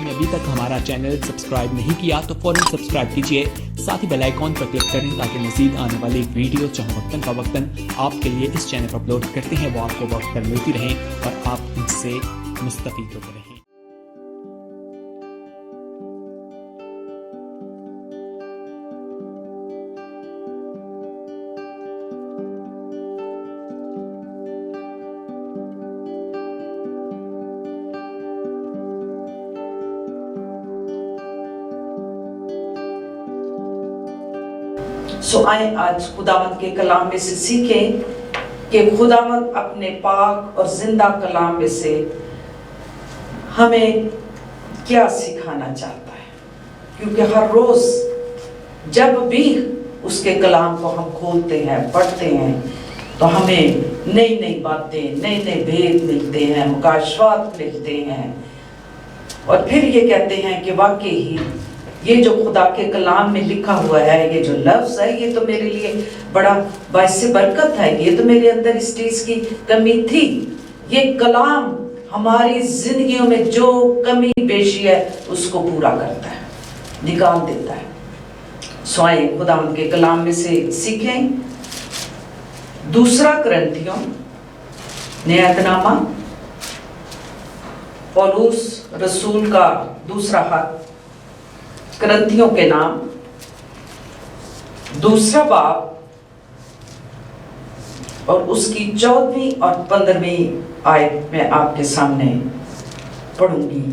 آپ نے ابھی تک ہمارا چینل سبسکرائب نہیں کیا تو فوراً سبسکرائب کیجئے، ساتھ ہی بیل آئیکن پر کلک کریں تاکہ مزید آنے والی ویڈیو جہاں وقتاً فوقتاً آپ کے لیے اس چینل پر اپلوڈ کرتے ہیں وہ آپ کو وقت پر ملتی رہیں اور آپ ان سے مستفید ہوتے رہیں۔ سو آئیں آج خداوند کے کلام میں سے سیکھیں کہ خداوند اپنے پاک اور زندہ کلام میں سے ہمیں کیا سکھانا چاہتا ہے، کیونکہ ہر روز جب بھی اس کے کلام کو ہم کھولتے ہیں، پڑھتے ہیں تو ہمیں نئی نئی باتیں، نئے نئے بھید ملتے ہیں، مکاشفات ملتے ہیں، اور پھر یہ کہتے ہیں کہ واقعی یہ جو خدا کے کلام میں لکھا ہوا ہے، یہ جو لفظ ہے، یہ تو میرے لیے بڑا باعث برکت ہے، یہ تو میرے اندر اس چیز کی کمی تھی۔ یہ کلام ہماری زندگیوں میں جو کمی بیشی ہے اس کو پورا کرتا ہے، نکال دیتا ہے۔ سو آئیں خدا ان کے کلام میں سے سیکھیں۔ دوسرا کرنتھیوں نیا نامہ، پولس رسول کا دوسرا خط کرنتھیوں کے نام، دوسرا باب اور اس کی 14ویں اور 15ویں آیت میں آپ کے سامنے پڑھوں گی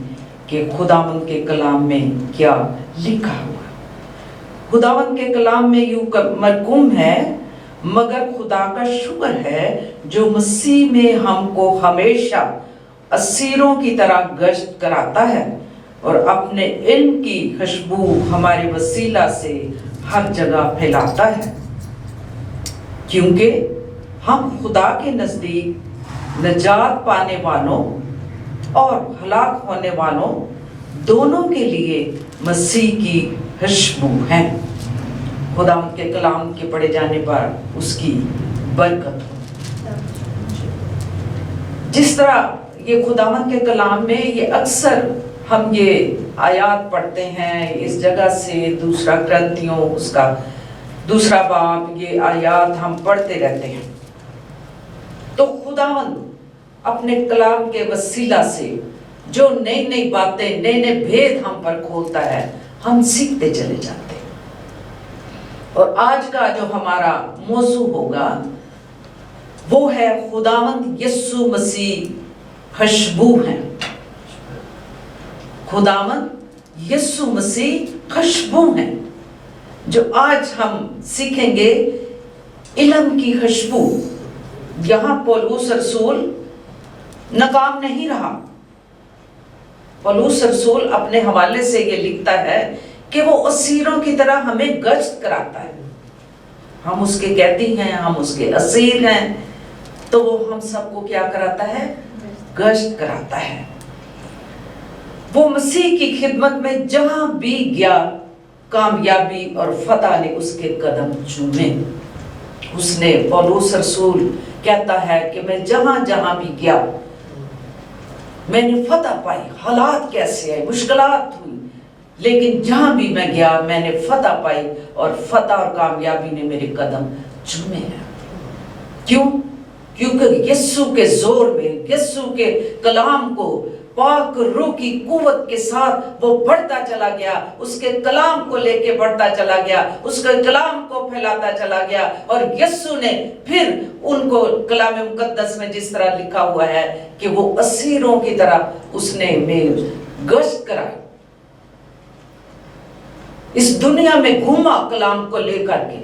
کہ خداوند کے کلام میں کیا لکھا ہوا ہے۔ خداوند کے کلام میں یوں مرقوم ہے، مگر خدا کا شکر ہے جو مسیح میں ہم کو ہمیشہ اسیروں کی طرح گشت کراتا ہے اور اپنے علم کی خوشبو ہمارے وسیلہ سے ہر جگہ پھیلاتا ہے، کیونکہ ہم خدا کے نزدیک نجات پانے والوں اور ہلاک ہونے والوں دونوں کے لیے مسیح کی خوشبو ہیں۔ خدا ان کے کلام کے پڑھے جانے پر اس کی برکت ہو۔ جس طرح یہ خداوند کے کلام میں یہ اکثر ہم یہ آیات پڑھتے ہیں، اس جگہ سے دوسرا کرنتھیوں اس کا دوسرا باب، یہ آیات ہم پڑھتے رہتے ہیں، تو خداوند اپنے کلام کے وسیلہ سے جو نئی نئی باتیں، نئے نئے بھید ہم پر کھولتا ہے، ہم سیکھتے چلے جاتے ہیں۔ اور آج کا جو ہمارا موضوع ہوگا وہ ہے خداوند یسوع مسیح خوشبو ہیں۔ خداوند یسوع مسیح خوشبو ہیں، جو آج ہم سیکھیں گے علم کی خوشبو۔ یہاں پولس رسول ناکام نہیں رہا۔ پولس رسول اپنے حوالے سے یہ لکھتا ہے کہ وہ اسیروں کی طرح ہمیں گشت کراتا ہے۔ ہم اس کے قیدی ہیں، ہم اس کے اسیر ہیں، تو وہ ہم سب کو کیا کراتا ہے؟ گشت کراتا ہے۔ وہ مسیح کی خدمت میں جہاں بھی گیا، کامیابی اور فتح نے اس کے قدم چومے۔ اس نے پولس رسول کہتا ہے کہ میں جہاں جہاں بھی گیا میں نے فتح پائی۔ حالات کیسے آئے، مشکلات ہوئی، لیکن جہاں بھی میں گیا میں نے فتح پائی، اور فتح اور کامیابی نے میرے قدم چومے ہیں۔ کیوں؟ کیونکہ یسوع کے زور میں، یسوع کے کلام کو پاک روح کی قوت کے ساتھ وہ بڑھتا چلا گیا، اس کے کلام کو لے کے بڑھتا چلا گیا، اس کے کلام کو پھیلاتا چلا گیا، اور یسوع نے پھر ان کو کلام مقدس میں جس طرح لکھا ہوا ہے کہ وہ اسیروں کی طرح اس نے گشت کرائی، اس دنیا میں گھوما کلام کو لے کر کے،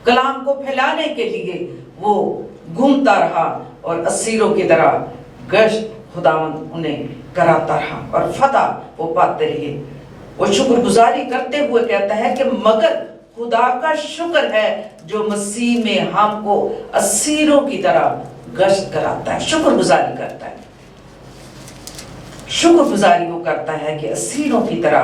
کلام کو پھیلانے کے لیے وہ گھومتا رہا، اور اسیروں کی طرح گشت خداوند انہیں کراتا رہا، اور فتح وہ پاتے رہے۔ وہ شکر گزاری کرتے ہوئے کہتا ہے کہ مگر خدا کا شکر ہے جو مسیح میں ہم کو اسیروں کی طرح گشت کراتا ہے۔ شکر گزاری کرتا ہے، شکر گزاری وہ کرتا ہے کہ اسیروں کی طرح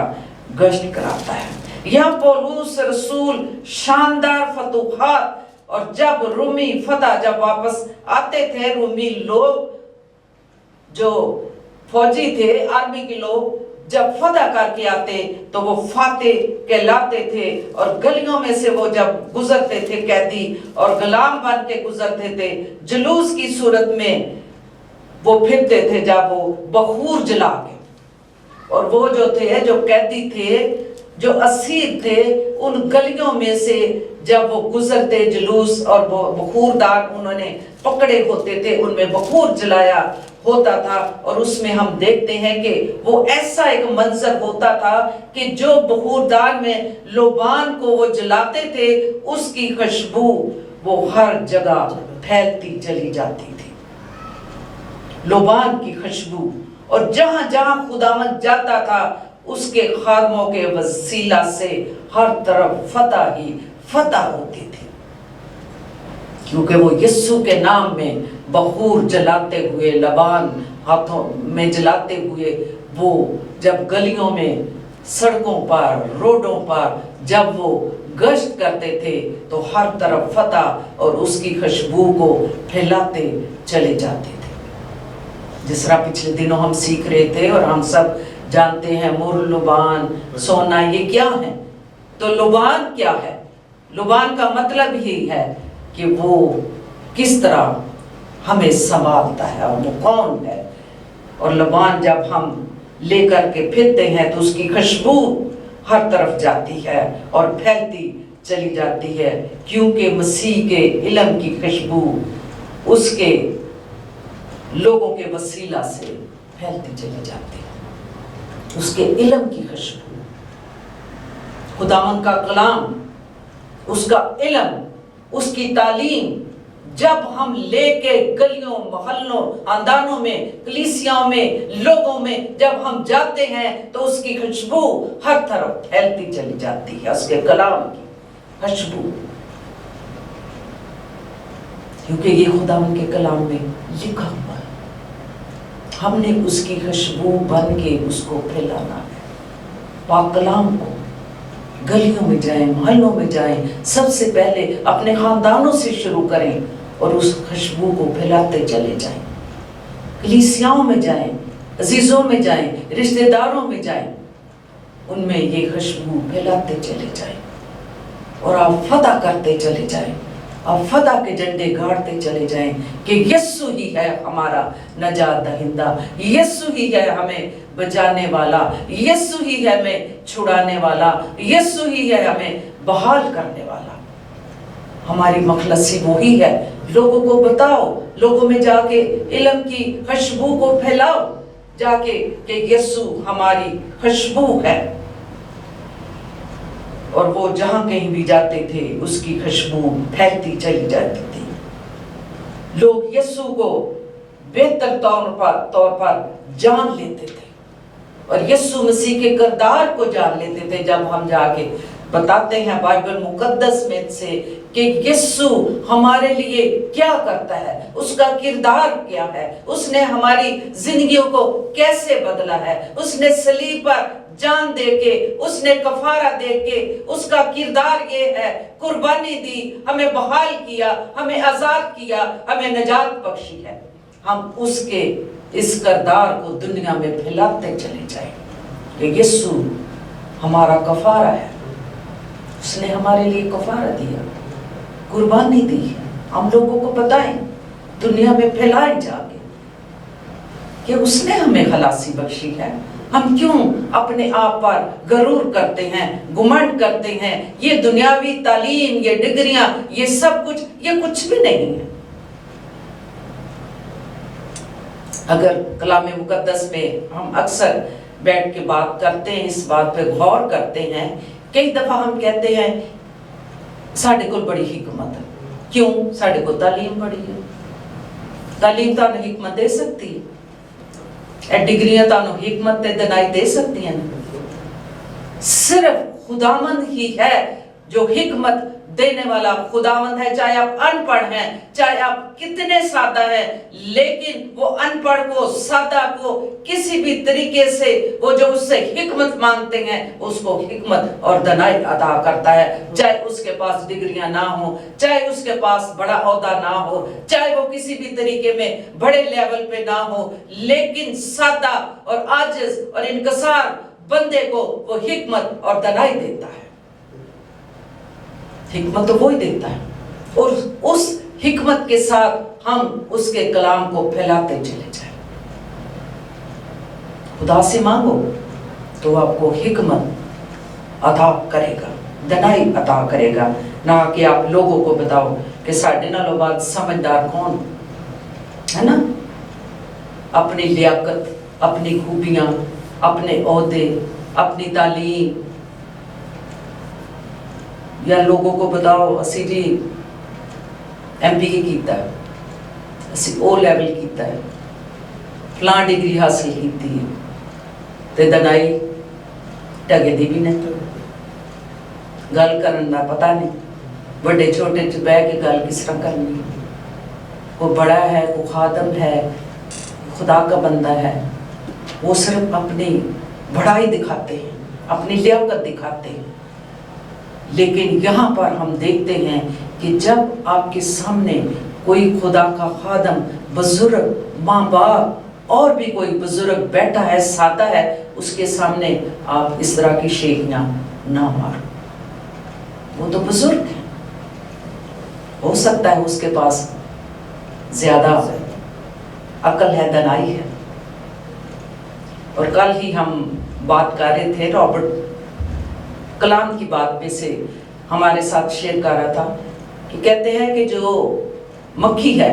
گشت کراتا ہے۔ یہاں پولس رسول شاندار فتوحات، اور جب رومی فتح جب واپس آتے تھے، رومی لوگ جو فوجی تھے، آرمی کے لوگ، जब फतह करके आते तो वो फाते कहलाते थे, और गलियों में से वो जब गुजरते थे कैदी और गुलाम बन के गुजरते थे, जुलूस की सूरत में वो फिरते थे जब वो बखूर जला के। और वो जो थे, जो कैदी थे, जो असीर थे, उन गलियों में से जब वो गुजरते जुलूस और वो बखूरदार उन्होंने पकड़े होते थे, उनमें बखूर जलाया होता था। और उसमें हम देखते हैं कि वो ऐसा एक मंजर होता था कि जो बखूरदार में लोबान को वो जलाते थे, उसकी खुशबू वो हर जगह फैलती चली जाती थी, लोबान की खुशबू। और जहां जहां खुदावंद जाता था, उसके खादमों के वसीला से हर तरफ फतह ही फतह होती थी, क्योंकि वो यीशु के नाम में बखूर जलाते हुए, लबान हाथों में जलाते हुए, वो जब गलियों में, सड़कों पर, रोडों पर जब वो गश्त करते थे, तो हर तरफ फतह और उसकी खुशबू को फैलाते चले जाते थे। जिस तरह पिछले दिनों हम सीख रहे थे और हम सब जानते हैं, मुर, लुबान, सोना, ये क्या है? तो लुबान क्या है? लुबान का मतलब यही है कि वो किस तरह हमें संभालता है और वो कौन है। और लुबान जब हम लेकर के फिरते हैं तो उसकी खुशबू हर तरफ जाती है और फैलती चली जाती है, क्योंकि मसीह के इल्म की खुशबू उसके लोगों के वसीला से फैलती चली जाती है। उसके इल्म की खुशबू, खुदावंद का कलाम, उसका इल्म, उसकी तालीम जब हम लेके गलियों, मोहल्लों, आंदानों में, कलीसियाओं में, लोगों में जब हम जाते हैं, तो उसकी खुशबू हर तरफ फैलती चली जाती है, उसके कलाम की खुशबू, क्योंकि ये खुदावंद के कलाम में लिखा हुआ है। हमने उसकी खुशबू बन के उसको फैलाना है। पाक कलाम को गलियों में जाएं, मोहल्लों में जाएं, सबसे पहले अपने खानदानों से शुरू करें और उस खुशबू को फैलाते चले जाएं। कलीसियाओं में जाएं, अजीजों में जाएं, रिश्तेदारों में जाएं, उनमें ये खुशबू फैलाते चले जाएं और आप फतह करते चले जाएं, आप फतह के झंडे गाड़ते चले जाएं कि यीशु ही है हमारा नजात दहिंदा, यीशु ही है हमें बचाने वाला, यीशु ही है हमें छुड़ाने वाला, यीशु ही है हमें बहाल करने वाला। हमारी मखलसी वही है। लोगों को बताओ, लोगों में जाके इल्म की खुशबू को फैलाओ जाके कि यीशु हमारी खुशबू है। और वो जहां कहीं भी जाते थे, उसकी खुशबू फैलती चली जाती थी। लोग यीशु को बेहतर तौर पर जान लेते थे और यीशु मसीह के किरदार को जान लेते थे। जब हम जाके बताते हैं बाइबल मुकद्दस में से कि यीशु हमारे लिए क्या करता है, उसका किरदार क्या है, उसने हमारी जिंदगियों को कैसे बदला है, उसने सलीब पर जान दे के, उसने कफारा दे के, उसका किरदार ये है, कुर्बानी दी, हमें बहाल किया, हमें आजाद किया, हमें नजात बख्शी है। हम उसके इस किरदार को दुनिया में फैलाते चले जाएं कि यीशु हमारा कफारा है, उसने हमारे लिए कफारा दिया, कुर्बानी दी है। हम लोगों को बताएं, दुनिया में फैलाएं जाके कि उसने हमें खलासी बख्शी है। हम क्यों अपने आप पर गरूर करते हैं, गुमंड करते हैं? ये दुनियावी तालीम, ये डिग्रियां, ये सब कुछ, ये कुछ भी नहीं है। अगर कलाम मुकद्दस में हम अक्सर बैठ के बात करते हैं, इस बात पे गौर करते हैं, कई दफा हम कहते हैं साढ़े को बड़ी हिकमत है। क्यों? साढ़े को तालीम बड़ी है। तालीम तो हिकमत दे सकती है, डिग्रियां तो हिकमत दिनाई दे सकती हैं। सिर्फ खुदावंद ही है जो हिकमत देने वाला खुदावंद है। चाहे आप अनपढ़ हैं, चाहे आप कितने सादा हैं, लेकिन वो अनपढ़ को, सादा को किसी भी तरीके से वो जो उससे हिकमत मांगते हैं उसको हिकमत और दनाई अता करता है। चाहे उसके पास डिग्रियां ना हो, चाहे उसके पास बड़ा ओहदा ना हो, चाहे वो किसी भी तरीके में बड़े लेवल पे ना हो, लेकिन सादा और आजिज और इनकसार बंदे को वो हिकमत और दनाई देता है। हिकमत तो वो ही देता है, और उस हिकमत के साथ हम उसके कलाम को फैलाते चले जाएं। खुदा से मांगो तो आपको हिकमत अता करेगा, दनाई अता करेगा, ना कि आप लोगों को बताओ कि साढ़े नालों बाद समझदार कौन है ना। अपनी लियाकत, अपनी खूबियां, अपने ओहदे, अपनी तालीम, या लोगों को बताओ असी जी MPA कीता है, असी O लेवल कीता है, फलां डिग्री हासिल की है, ते दनाई टगे दी भी नहीं, गल करन दा पता नहीं, बड़े छोटे च बह के गल किस तरह करनी, कोई बड़ा है, कोई खादम है, खुदा का बंदा है, वो सिर्फ अपनी बड़ाई दिखाते हैं, अपनी लियाकत दिखाते हैं। लेकिन यहाँ पर हम देखते हैं कि जब आपके सामने कोई खुदा का खादम, बुजुर्ग, माँ बाप और भी कोई बुजुर्ग बैठा है, सादा है, उसके सामने आप इस तरह की शेखियाँ ना मारो। वो तो बुजुर्ग है, हो सकता है उसके पास ज्यादा अकल है, दनाई है। और कल ही हम बात कर रहे थे, रॉबर्ट कलाम की बात पे से हमारे साथ शेयर कर रहा था कि कहते हैं कि जो मक्खी है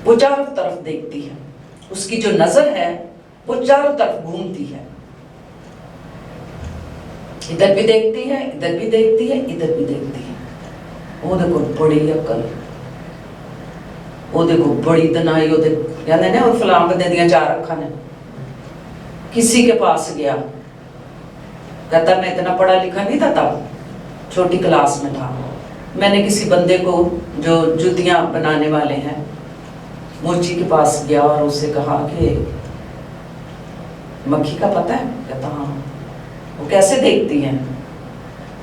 वो चारों तरफ देखती है, उसकी जो नजर है वो चारों तरफ घूमती है, इधर भी देखती है, इधर भी देखती है, इधर भी देखती है। वो देखो बड़ी अकल, वो देखो बड़ी दनाई, वो कहते हैं और फलां बंदे दियां चार अखां ने। किसी के पास गया, कहता मैं इतना पढ़ा लिखा नहीं था, तब छोटी क्लास में था, मैंने किसी बंदे को जो जूतियां बनाने वाले हैं मुर्ची के पास गया और उससे कहा कि मक्खी का पता है? कहता हाँ। वो कैसे देखती है?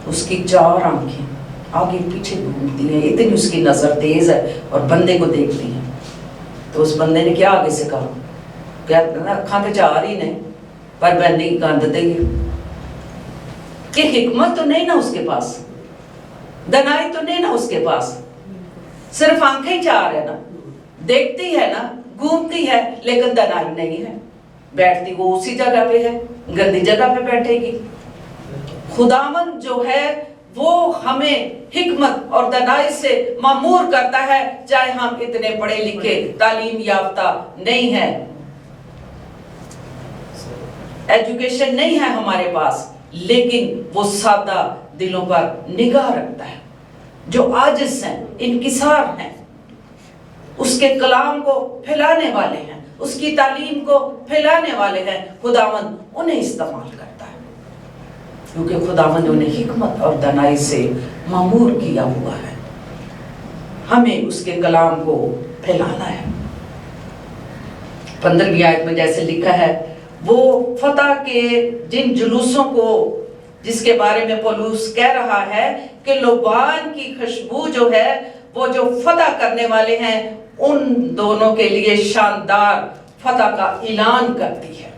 उसकी चार आंखें आगे पीछे घूमती हैं, इतनी उसकी नजर तेज है और बंदे को देखती है। तो उस बंदे ने क्या आगे से कहा, कहता ना अखां ते चार ही ने पर बंदी गंद देगी, कि हिकमत तो नहीं ना उसके पास, दनाई तो नहीं ना उसके पास, सिर्फ आंखें चार है ना, देखती है ना, घूमती है, लेकिन दनाई नहीं है। बैठती वो उसी जगह पे है, गंदी जगह पे बैठेगी। खुदावंद जो है वो हमें हिकमत और दनाई से मामूर करता है, चाहे हम इतने पढ़े लिखे तालीम याफ्ता नहीं है, एजुकेशन नहीं है हमारे पास, लेकिन वो सादा दिलों पर निगाह रखता है। जो आजिज़ हैं, इनकिसार हैं, उसके कलाम को फैलाने वाले हैं, उसकी तालीम को फैलाने वाले हैं, खुदावंद उन्हें इस्तेमाल करता है, क्योंकि खुदावंद उन्हें हिकमत और दनाई से मामूर किया हुआ है। हमें उसके कलाम को फैलाना है। 15वीं आयत में जैसे लिखा है, वो फतह के जिन जुलूसों को, जिसके बारे में पौलुस कह रहा है कि लोबान की खुशबू जो है वो जो फतह करने वाले हैं उन दोनों के लिए शानदार फतह का ऐलान करती है,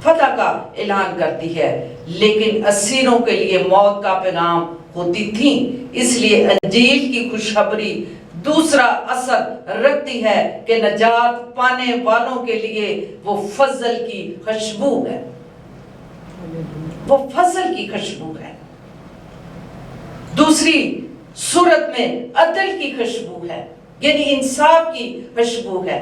फतह का ऐलान करती है। लेकिन असीरों के लिए मौत का पैगाम होती थी, इसलिए अंजील की खुशखबरी दूसरा असर रखती है कि नजात पाने वालों के लिए वो फजल की खुशबू है, वो फजल की खुशबू है। दूसरी सूरत में अदल की खुशबू है, यानी इंसाफ की खुशबू है।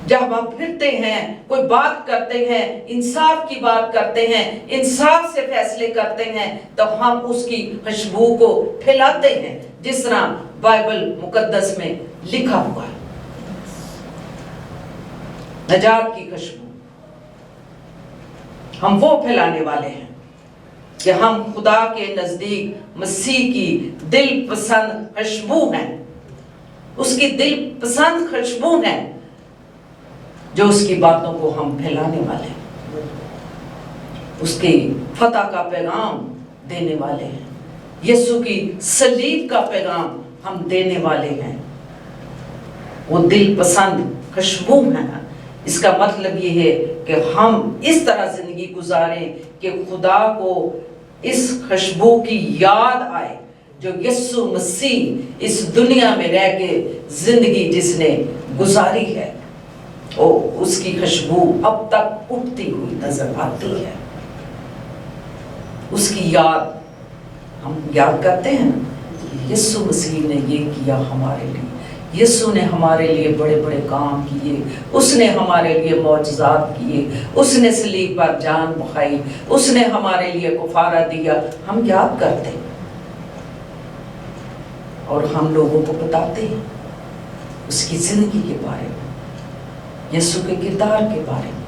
जब हम फिरते हैं, कोई बात करते हैं, इंसाफ की बात करते हैं, इंसाफ से फैसले करते हैं, तो हम उसकी खुशबू को फैलाते हैं, जिस तरह बाइबल मुकद्दस में लिखा हुआ है। नजात की खुशबू हम वो फैलाने वाले हैं। کہ ہم خدا کے نزدیک مسیح کی دل پسند خوشبو ہیں، اس کی دل پسند خوشبو ہیں، جو اس کی باتوں کو ہم پھیلانے والے ہیں، اس کی فتح کا پیغام دینے والے ہیں، یسوع کی صلیب کا پیغام ہم دینے والے ہیں۔ وہ دل پسند خوشبو ہیں۔ اس کا مطلب یہ ہے کہ ہم اس طرح زندگی گزاریں کہ خدا کو اس خوشبو کی یاد آئے جو یسوع مسیح اس دنیا میں رہ کے زندگی جس نے گزاری ہے، اور اس کی خوشبو اب تک اٹھتی ہوئی نظر آتی ہے۔ اس کی یاد ہم یاد کرتے ہیں، یسوع مسیح نے یہ کیا ہمارے لیے، یسوع نے ہمارے لیے بڑے بڑے کام کیے، اس نے ہمارے لیے معجزات کیے، اس نے صلیب پر جان بہائی، اس نے ہمارے لیے کفارہ دیا، ہم یاد کرتے ہیں اور ہم لوگوں کو بتاتے ہیں اس کی زندگی کے بارے میں، یسوع کے کردار کے بارے میں۔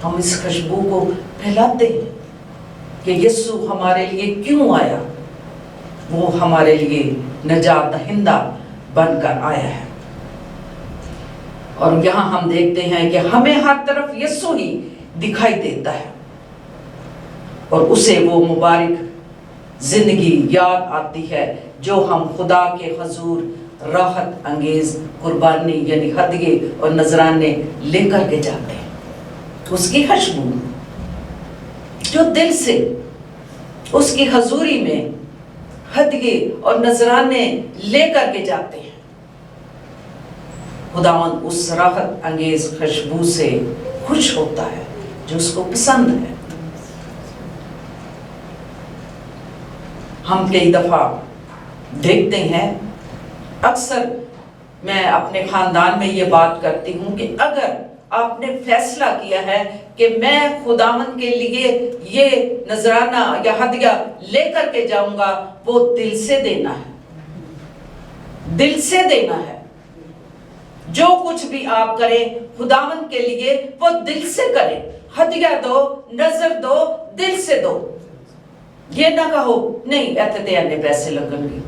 ہم اس خوشبو کو پھیلاتے ہیں کہ یسوع ہمارے لیے کیوں آیا، وہ ہمارے لیے نجات دہندہ بن کر آیا ہے۔ اور یہاں ہم دیکھتے ہیں کہ ہمیں ہر طرف یسوع ہی دکھائی دیتا ہے، اور اسے وہ مبارک زندگی یاد آتی ہے جو ہم خدا کے حضور راحت انگیز قربانی یعنی ہدیے اور نذرانے لے کر کے جاتے ہیں۔ اس کی خوشبو جو دل سے اس کی حضوری میں ہدیے اور نذرانے لے کر کے جاتے ہیں، خداوند اس راحت انگیز خوشبو سے خوش ہوتا ہے جو اس کو پسند ہے۔ ہم کئی دفعہ دیکھتے ہیں، اکثر میں اپنے خاندان میں یہ بات کرتی ہوں کہ اگر آپ نے فیصلہ کیا ہے کہ میں خداوند کے لیے یہ نذرانہ یا ہدیہ لے کر کے جاؤں گا، وہ دل سے دینا ہے، دل سے دینا ہے۔ جو کچھ بھی آپ کریں خداوند کے لیے وہ دل سے کریں، ہدیہ دو، نذر دو، دل سے دو۔ یہ نہ کہو نہیں ایتھے پیسے لگن گے۔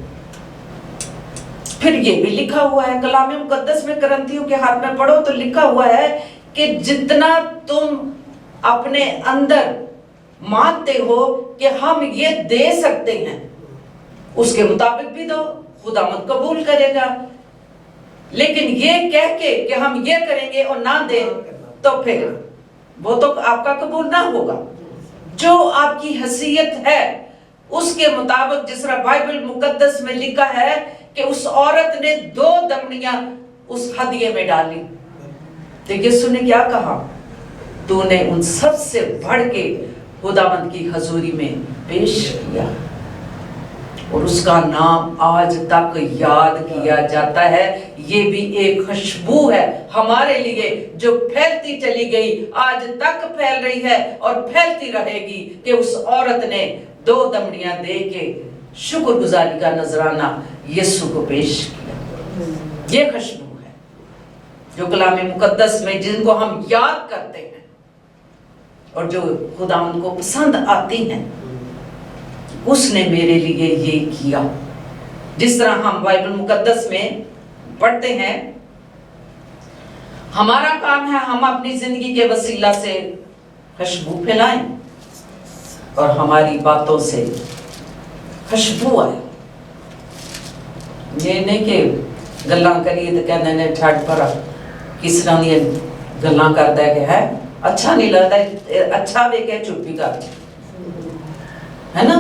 پھر یہ بھی لکھا ہوا ہے کلام مقدس میں، کرنتھیوں کے ہاتھ میں پڑھو تو لکھا ہوا ہے کہ جتنا تم اپنے اندر مانتے ہو کہ ہم یہ دے سکتے ہیں، اس کے مطابق بھی دو، خداوند قبول کرے گا۔ لیکن یہ کہہ کے کہ ہم یہ کریں گے اور نہ دیں تو پھر وہ تو آپ کا قبول نہ ہوگا۔ جو آپ کی حیثیت ہے اس کے مطابق، جس طرح بائبل مقدس میں لکھا ہے کہ اس عورت نے 2 دمڑیاں اس ہدیے میں ڈالی، تو یسوع نے کیا کہا؟ تو نے ان سب سے بڑھ کے خداوند کی حضوری میں پیش کیا، اور اس کا نام آج تک یاد کیا جاتا ہے۔ یہ بھی ایک خوشبو ہے ہمارے لیے جو پھیلتی چلی گئی، آج تک پھیل رہی ہے اور پھیلتی رہے گی، کہ اس عورت نے 2 دمڑیاں دے کے شکر گزاری کا نذرانہ یسوع کو پیش کیا۔ یہ خوشبو ہے جو کلام مقدس میں جن کو ہم یاد کرتے ہیں اور جو خداوند کو پسند آتی ہیں، اس نے میرے لیے یہ کیا۔ جس طرح ہم بائبل مقدس میں پڑھتے ہیں، ہمارا کام ہے ہم اپنی زندگی کے وسیلہ سے خوشبو پھیلائیں اور ہماری باتوں سے خوشبو آئے۔ یہ نہیں کہ گلاں کریے تو کہنے نے ٹھاٹ پر کس طرح دی گلاں کرتا ہے کہ ہے اچھا نہیں لگتا ہے، اچھا بھی کہ چپی کر ہے نا،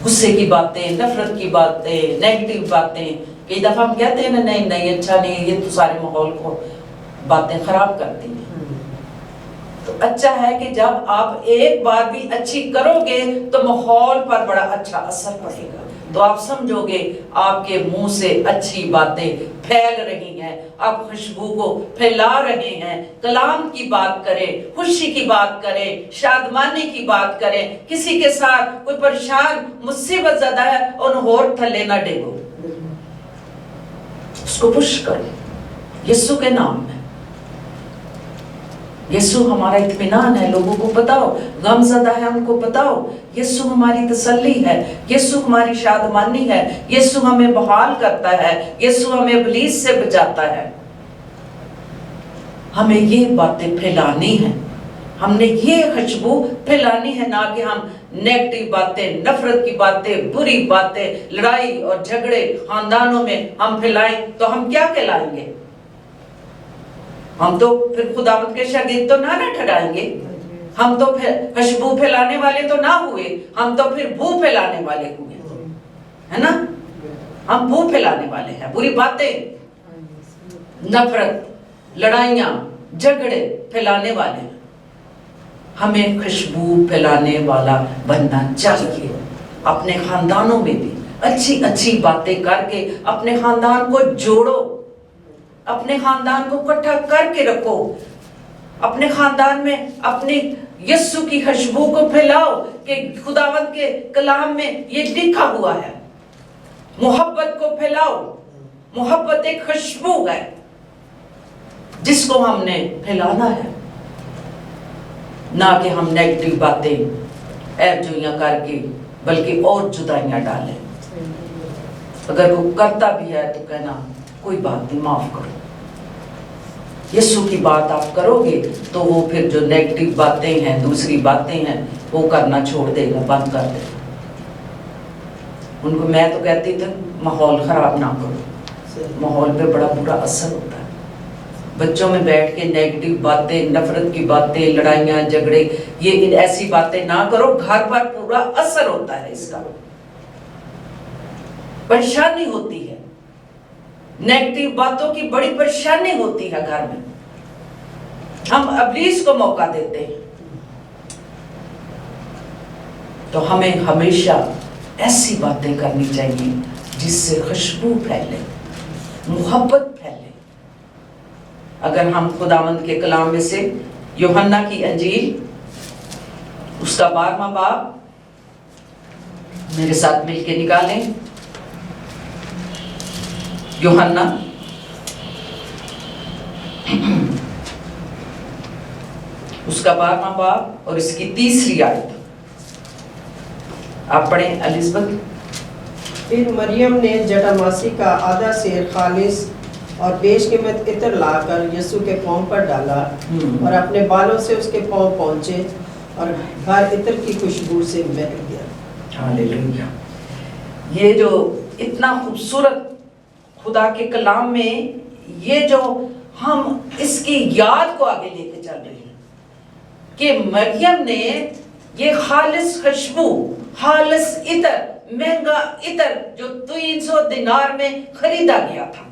غصے کی باتیں، نفرت کی باتیں، نیگیٹو باتیں، کئی دفعہ ہم کہتے ہیں نہیں نہیں اچھا نہیں، یہ تو سارے ماحول کو باتیں خراب کرتی ہیں۔ تو اچھا ہے کہ جب آپ ایک بات بھی اچھی کرو گے تو ماحول پر بڑا اچھا اثر پڑے گا، تو آپ سمجھو گے آپ کے منہ سے اچھی باتیں پھیل رہی ہیں، آپ خوشبو کو پھیلا رہے ہیں۔ کلام کی بات کریں، خوشی کی بات کریں، شادمانی کی بات کریں، کسی کے ساتھ کوئی پریشان مصیبت زدہ ہے اور ہور تھلے نہ ڈگو، اس کو پش کرو یسوع کے نام میں۔ यीशु हमारा इत्मीनान है, लोगों को बताओ। गमज़दा है उनको बताओ, यीशु हमारी तसल्ली है, यीशु हमारी शादमानी है, यीशु हमें बहाल करता है, यीशु हमें इब्लीस से बचाता है। हमें ये बातें फैलानी है, हमने ये खुशबू फैलानी है, ना कि हम नेगेटिव बातें, नफरत की बातें, बुरी बातें, लड़ाई और झगड़े खानदानों में हम फैलाएं तो हम क्या कहलाएंगे? हम तो फिर खुदावंद के शागिर्द तो ना ठहराएंगे, हम तो फिर खुशबू फैलाने वाले तो ना हुए, हम तो फिर बू फैलाने वाले हुए, है ना? हम बू फैलाने वाले हैं, बुरी बातें, नफरत, लड़ाइयाँ, झगड़े फैलाने वाले हैं। हमें खुशबू फैलाने वाला बनना चाहिए। अपने खानदानों में भी अच्छी अच्छी बातें करके अपने खानदान को जोड़ो, अपने खानदान को इकट्ठा करके रखो, अपने खानदान में अपनी यीशु की खुशबू को फैलाओ कि खुदावंद के कलाम में ये लिखा हुआ है। मोहब्बत को फैलाओ, मोहब्बत एक खुशबू है जिसको हमने फैलाना है, ना कि हम नेगेटिव बातें ऐबजोइयां करके बल्कि और जुदाइयां डालें। अगर वो करता भी है तो कहना कोई बात नहीं, माफ करो। यीशु की बात आप करोगे तो वो फिर जो नेगेटिव बातें हैं, दूसरी बातें हैं, वो करना छोड़ देगा, बंद कर देगा। उनको मैं तो कहती थी माहौल खराब ना करो, माहौल पे बड़ा बुरा असर होता है। बच्चों में बैठ के नेगेटिव बातें, नफरत की बातें, लड़ाइयाँ झगड़े, ये ऐसी बातें ना करो, घर पर पूरा असर होता है इसका, परेशानी होती है, नेगेटिव बातों की बड़ी परेशानी होती है घर में। हम इब्लीस को मौका देते हैं। तो हमें हमेशा ऐसी बातें करनी चाहिए जिससे खुशबू फैले, मोहब्बत फैले। अगर हम खुदावंद के कलाम में से यूहन्ना की अंजील उसका 12वां बाब मेरे साथ मिलके निकालें। यूहन्ना उसका 12वां बाब और इसकी 3री आयत आप पढ़ें एलिज़ाबेथ। फिर मरियम ने जटामासी का आधा सेर खालिस और बेशकीमत इत्र लाकर यीशु के पांव पर डाला और अपने बालों से उसके पांव पहुंचे और घर इत्र की खुशबू से महक गया। हालेलुया। ये जो इतना खूबसूरत खुदा के कलाम में ये जो हम इसकी याद को आगे लेके चल रहे हैं कि मरियम ने ये खालिस खुशबू, खालिस इत्र, महंगा इत्र जो 300 दिनार में खरीदा गया था,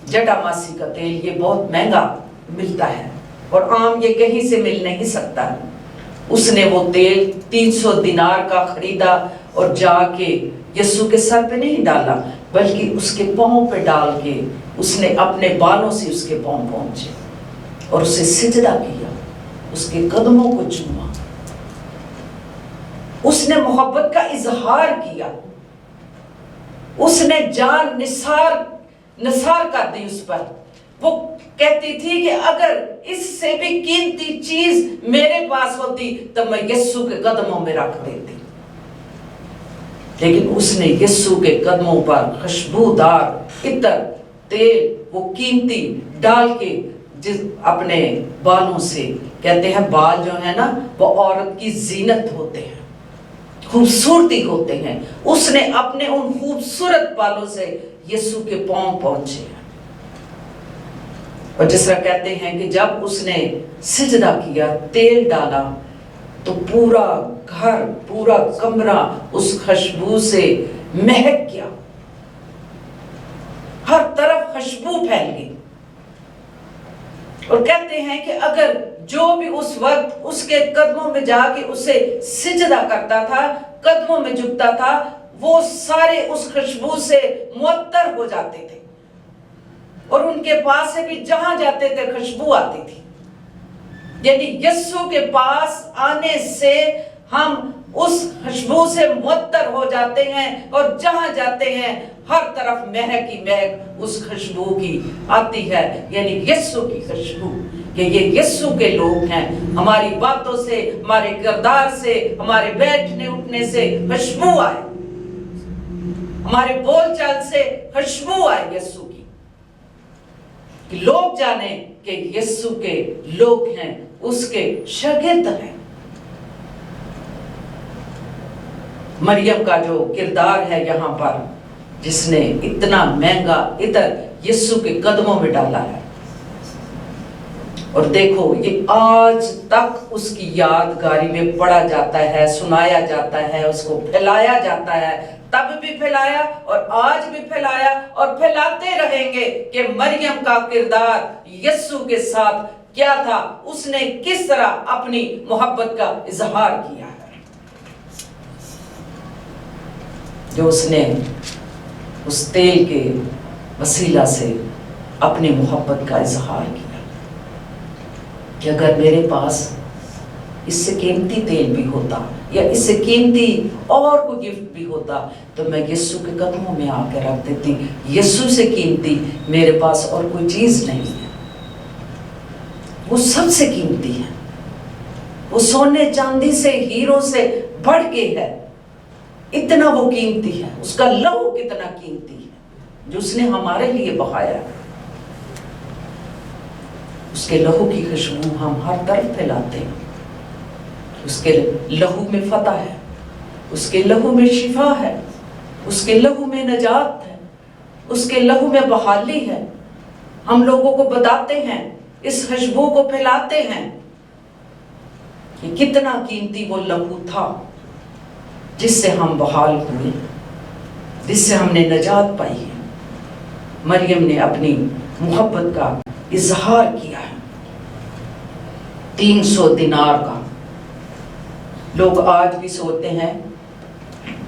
जटामासी का तेल, ये बहुत महंगा मिलता है और आम ये कहीं से मिल नहीं सकता। उसने वो तेल 300 दिनार का खरीदा और जाके यीशु के सर पे नहीं डाला बल्कि उसके पांव पे डाल के उसने अपने बालों से उसके पांव पहुंचे और उसे सिजदा किया, उसके कदमों को चूमा, उसने मोहब्बत का इजहार किया, उसने जान निसार कर दी उस पर। वो कहती थी कि अगर इससे भी कीमती चीज मेरे पास होती तो मैं यीशु के कदमों में रख देती। लेकिन उसने यीशु के कदमों पर खुशबूदार इत्र, तेल, वो कीमती डाल के जिस अपने बालों से, कहते हैं बाल जो है ना वो औरत की जीनत होते हैं, खूबसूरती होते हैं, उसने अपने उन खूबसूरत बालों से यीशु के पांव पहुंचे। और जिस तरह कहते हैं कि जब उसने सिजदा किया, तेल डाला, तो पूरा घर, पूरा कमरा उस खुशबू से महक गया, हर तरफ खुशबू फैल गई। और कहते हैं कि अगर जो भी उस वक्त उसके कदमों में जाके उसे सिजदा करता था, कदमों में झुकता था, वो सारे उस खुशबू से मुअत्तर हो जाते थे और उनके पास से भी जहां जाते थे खुशबू आती थी। यानी यीशु के पास आने से हम उस खुशबू से मुअत्तर हो जाते हैं और जहां जाते हैं हर तरफ महक ही महक उस खुशबू की आती है, यानी यीशु की खुशबू। کہ یہ यीशु के लोग हैं। हमारी बातों से, हमारे किरदार से, हमारे बैठने उठने से खुशबू आए, हमारे बोलचाल से खुशबू आए यीशु की, कि लोग जाने कि यीशु के लोग हैं, उसके शागिर्द हैं। मरियम का जो किरदार है यहाँ पर, जिसने इतना महंगा इतर यीशु के कदमों में डाला है, और देखो ये आज तक उसकी यादगारी में पढ़ा जाता है, सुनाया जाता है, उसको फैलाया जाता है। तब भी फैलाया और आज भी फैलाया और फैलाते रहेंगे कि मरियम का किरदार यीशु के साथ क्या था, उसने किस तरह अपनी मोहब्बत का इजहार किया है, जो उसने उस तेल के वसीला से अपनी मोहब्बत का इजहार किया कि अगर मेरे पास इससे कीमती तेल भी होता या इससे कीमती और कोई गिफ्ट भी होता तो मैं यीशु के कदमों में आकर रख देती। यीशु से कीमती मेरे पास और कोई चीज नहीं है, वो सबसे कीमती है, वो सोने चांदी से, हीरो से बढ़ के है, इतना वो कीमती है। उसका लहू कितना कीमती है जो उसने हमारे लिए बहाया। उसके लहू की खुशबू हम हर तरफ फैलाते हैं। उसके लहू में फतह है, उसके लहू में शिफा है, उसके लहू में नजात है, उसके लहू में बहाली है। हम लोगों को बताते हैं, इस खुशबू को फैलाते हैं कि कितना कीमती वो लहू था जिससे हम बहाल हुए, जिससे हमने नजात पाई है। मरियम ने अपनी मोहब्बत का इजहार किया है 300 दिनार का। लोग आज भी सोचते हैं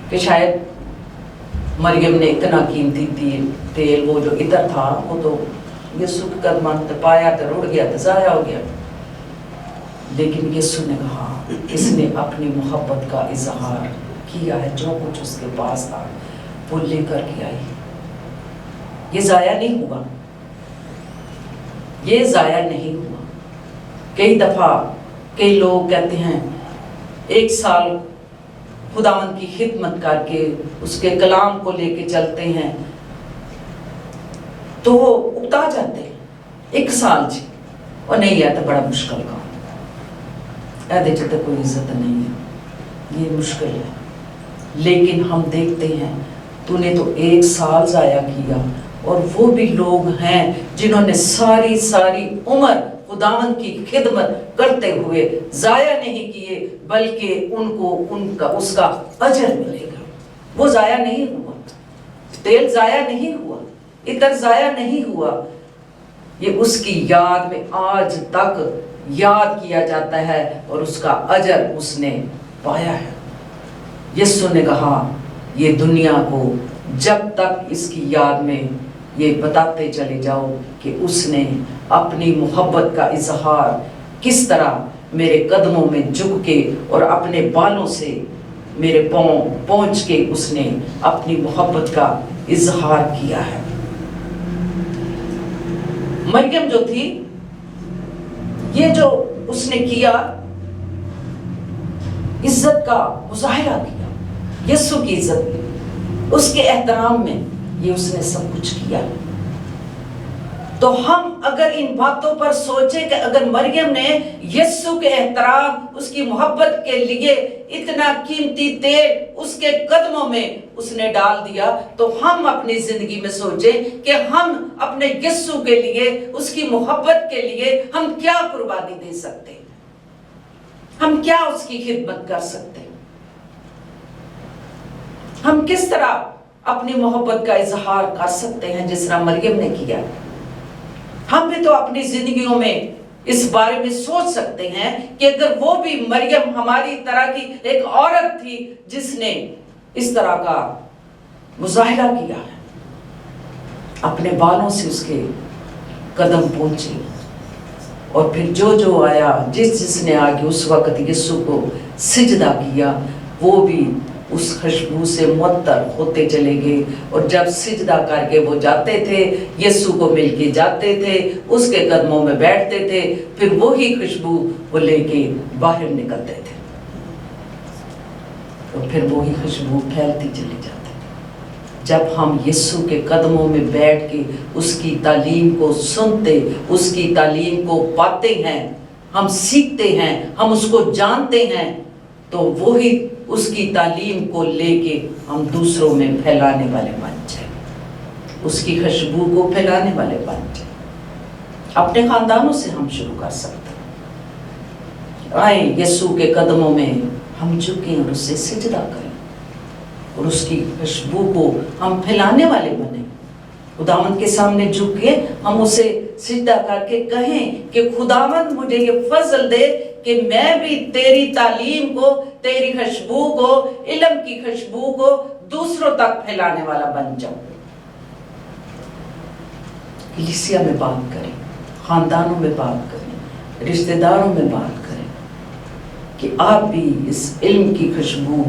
कि शायद मरियम ने इतना कीमती तेल, वो जो इतर था, वो तो यीशु के कदमों में पाया तो रुड़ गया, तो जाया हो गया। लेकिन यीशु ने कहा, इसने अपनी मोहब्बत का इजहार किया है, जो कुछ उसके पास था वो लेकर के आई। ये जाया नहीं हुआ, ये जाया नहीं हुआ। कई दफा कई लोग कहते हैं 1 साल खुदावंद की खिदमत करके उसके कलाम को लेके चलते हैं तो वो उगता जाते हैं 1 साल जी, और नहीं है तो बड़ा मुश्किल काम ऐसे तो कोई इज्जत नहीं है, ये मुश्किल है। लेकिन हम देखते हैं तूने तो 1 साल जाया किया, और वो भी लोग हैं जिन्होंने सारी सारी उम्र खुदावंद की खिदमत करते हुए जाया नहीं किए, बल्कि उनको उनका उसका अजर मिलेगा। वो जाया नहीं हुआ, तेल जाया नहीं हुआ, इतर जाया नहीं हुआ। ये उसकी याद में आज तक याद किया जाता है और उसका अजर उसने पाया है। यीशु ने कहा, ये दुनिया को जब तक इसकी याद में ये बताते चले जाओ कि उसने अपनी मोहब्बत का इजहार किस तरह मेरे कदमों में झुक के और अपने बालों से मेरे पांव पहुंच के उसने अपनी मोहब्बत का इजहार किया है। मरियम जो थी, ये जो उसने किया, इज्जत का मुजाहिरा किया, यीशु की इज्जत की, उसके एहतराम में ये उसने सब कुछ किया। तो हम अगर इन बातों पर सोचें कि अगर मरियम ने यीशु के एहतराम, उसकी मोहब्बत के लिए इतना कीमती तेल उसके कदमों में उसने डाल दिया, तो हम अपनी जिंदगी में सोचें कि हम अपने यीशु के लिए, उसकी मोहब्बत के लिए हम क्या कुर्बानी दे सकते हैं, हम क्या उसकी खिदमत कर सकते हैं, हम किस तरह अपनी मोहब्बत का इजहार कर सकते हैं जिस तरह मरियम ने किया। हम भी तो अपनी जिंदगियों में इस बारे में सोच सकते हैं कि अगर वो भी मरियम हमारी तरह की एक औरत थी जिसने इस तरह का मुजाहिरा किया है, अपने बालों से उसके कदम पहुंचे, और फिर जो जो आया, जिसने आगे उस वक्त यीशु को सिजदा किया, वो भी उस खुशबू से मुअत्तर होते चले गए। और जब सिजदा करके वो जाते थे, यीशु को मिलके जाते थे, उसके कदमों में बैठते थे, फिर वही खुशबू वो लेके बाहर निकलते थे, तो फिर वही खुशबू फैलती चली जाती। जब हम यीशु के कदमों में बैठ के उसकी तालीम को सुनते, उसकी तालीम को पाते हैं, हम सीखते हैं, हम उसको जानते हैं, तो वही उसकी तालीम को लेके हम दूसरों में फैलाने वाले बन जाए, उसकी खुशबू को फैलाने वाले बन जाए। अपने खानदानों से हम शुरू कर सकते हैं। आए यीशु के कदमों में हम झुकें और उससे सिजदा करें और उसकी खुशबू को हम फैलाने वाले बने। खुदावंद के सामने झुक के हम उसे सिजदा करके कहें कि खुदावंद मुझे ये फजल दे कि मैं भी तेरी तालीम को, तेरी खुशबू को, इल्म की खुशबू को दूसरों तक फैलाने वाला बन जाऊं। कलीसिया में बात करें, खानदानों में बात करें, रिश्तेदारों में बात करें कि आप भी इस इल्म की खुशबू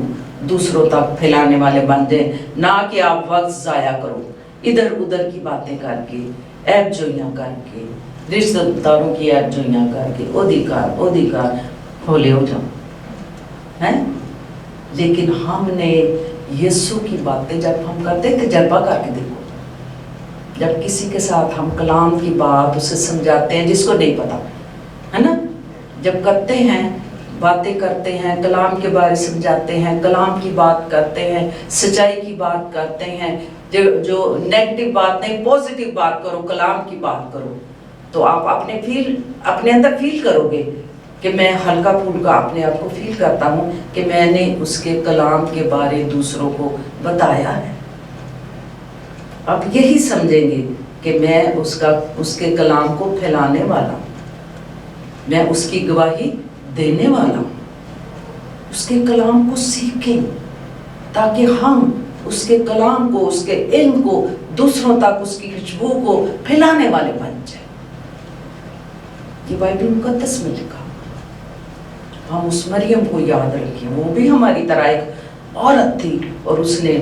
दूसरों तक फैलाने वाले बन जाएं, ना कि आप वक्त जाया करो इधर उधर की बातें करके, ऐब जोइयां करके, रिश्तेदारों की ऐब जोइयां करके, ओधिकार होले हो जाओ, हैं? लेकिन हमने यीशु की बातें जब हम करते थे, तजर्बा करके देखो, जब किसी के साथ हम कलाम की बात उसे समझाते हैं जिसको नहीं पता, है ना, जब करते हैं, बातें करते हैं, कलाम के बारे समझाते हैं, कलाम की बात करते हैं, सच्चाई की बात करते हैं, जो नेगेटिव बात नहीं, पॉजिटिव बात करो, कलाम की बात करो, तो आप अपने अंदर फील करोगे कि मैं हल्का फुल्का अपने आप को फील करता हूँ कि मैंने उसके कलाम के बारे दूसरों को बताया है। आप यही समझेंगे कि मैं उसके कलाम को फैलाने वाला हूँ, मैं उसकी गवाही देने वाला हूँ। उसके कलाम को सीखें ताकि हम उसके कलाम को, उसके इल्म को दूसरों तक, उसकी खुशबू को फैलाने वाले बन जाए। ये बाइबल मुकद्दस में लिखा। हम उस मरियम को याद रखें, वो भी हमारी तरह एक औरत थी और उसने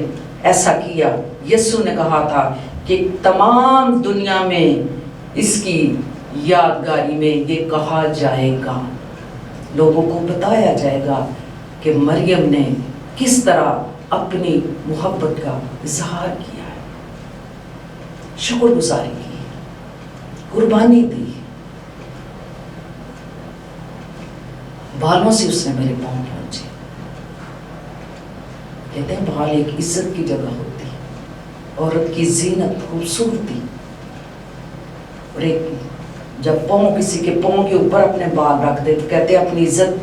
ऐसा किया। यीशु ने कहा था कि तमाम दुनिया में इसकी यादगारी में ये कहा जाएगा, लोगों को बताया जाएगा कि मरियम ने किस तरह अपनी मोहब्बत का इजहार किया है, शुक्रगुजारी की, कुर्बानी दी। बालों से उसने मेरे पांव पहुंचे। कहते हैं बाल एक इज्जत की जगह होती है, औरत की जीनत, खूबसूरती। और एक जब पाँव, किसी के पाँव के ऊपर अपने बाल रख दे तो कहते हैं अपनी इज्जत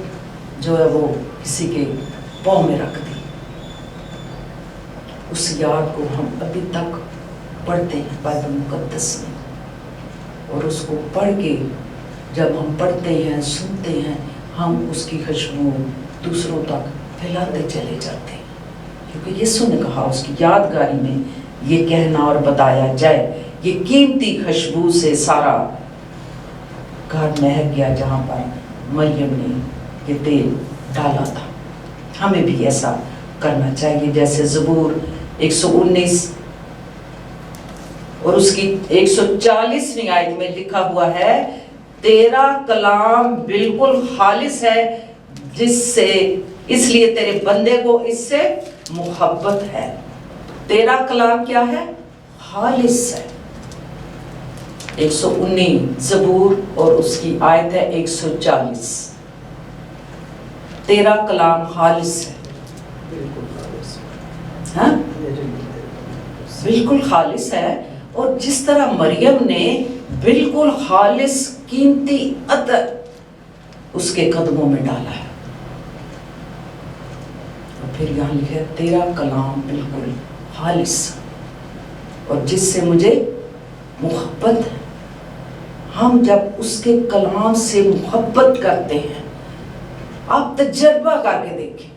जो है वो किसी के पाँव में रख दी। उस याद को हम अभी तक पढ़ते हैं बाइबल मुकद्दस में, और उसको पढ़ के जब हम पढ़ते हैं, सुनते हैं, हम उसकी खुशबू दूसरों तक फैलाते चले जाते हैं, क्योंकि यीशु ने कहा उसकी यादगारी में ये कहना और बताया जाए। ये कीमती खुशबू से सारा घर महक गया जहाँ पर मरियम ने ये तेल डाला था। हमें भी ऐसा करना चाहिए, जैसे ज़बूर 119 और उसकी 140वीं आयत में लिखा हुआ है, तेरा कलाम बिल्कुल खालिस है, जिससे इसलिए तेरे बंदे को इससे मोहब्बत है। तेरा कलाम क्या है? खालिस है। 119 ज़बूर और उसकी आयत है 140। तेरा कलाम खालिस है, हाँ? बिल्कुल खालिस है। और जिस तरह मरियम ने बिल्कुल खालिस कीमती अतर उसके कदमों में डाला है, और फिर यहाँ लिखा है तेरा कलाम बिल्कुल खालिस, और जिससे मुझे मोहब्बत है। हम जब उसके कलाम से मोहब्बत करते हैं, आप तजर्बा करके देखें,